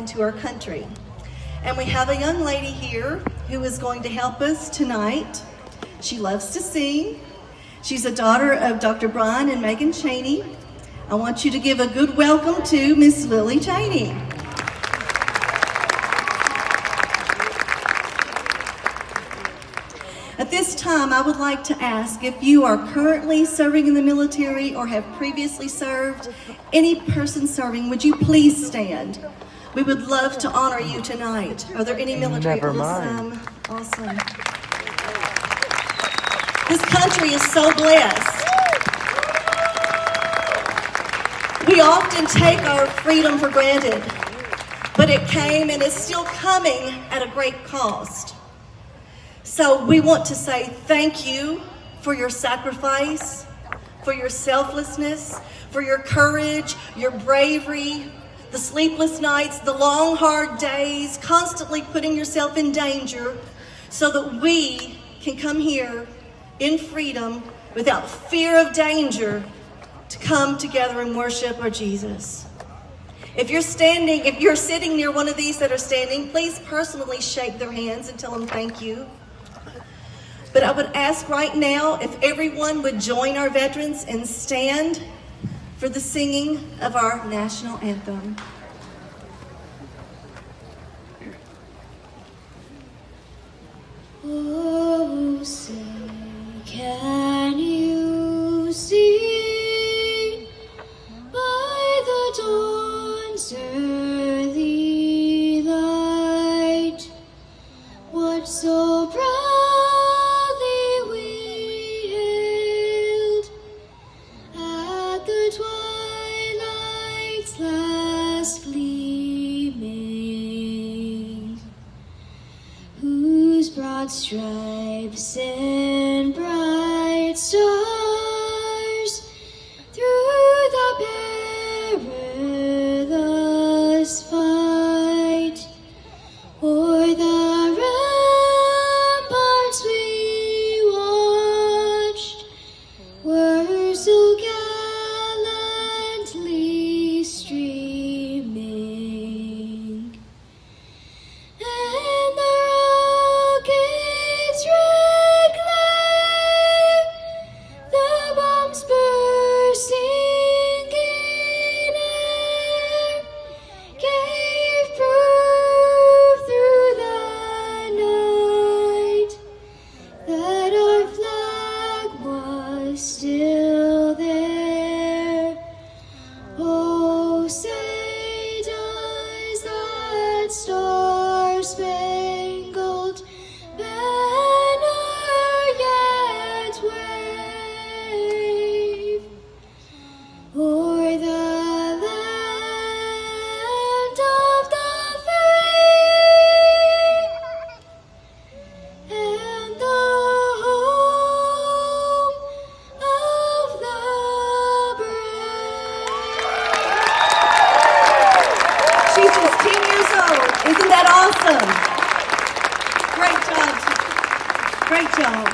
into our country. And we have a young lady here who is going to help us tonight. She loves to sing. She's a daughter of Dr. Brian and Megan Chaney. I want you to give a good welcome to Miss Lilly Chaney. At this time, I would like to ask if you are currently serving in the military or have previously served, any person serving, would you please stand? We would love to honor you tonight. Are there any military? Never mind. Awesome. This country is so blessed. We often take our freedom for granted, but it came and is still coming at a great cost. So we want to say thank you for your sacrifice, for your selflessness, for your courage, your bravery, the sleepless nights, the long, hard days, constantly putting yourself in danger so that we can come here in freedom without fear of danger to come together and worship our Jesus. If you're sitting near one of these that are standing, please personally shake their hands and tell them thank you. But I would ask right now if everyone would join our veterans and stand for the singing of our national anthem. Oh, say, can you see by the dawn's early light what so proudly we hailed at the twilight's last gleaming, whose broad stripes and bright stars through the perilous fight o'er the ramparts we watched were so gallantly streaming, and the rocket's red glare, the bombs bursting in air, gave proof through the night that our flag was still there. Oh, say does that star-spangled banner yet wave o'er the land of the free and the home of the brave? She's just 10 years old. Isn't that awesome? Great job. Great job.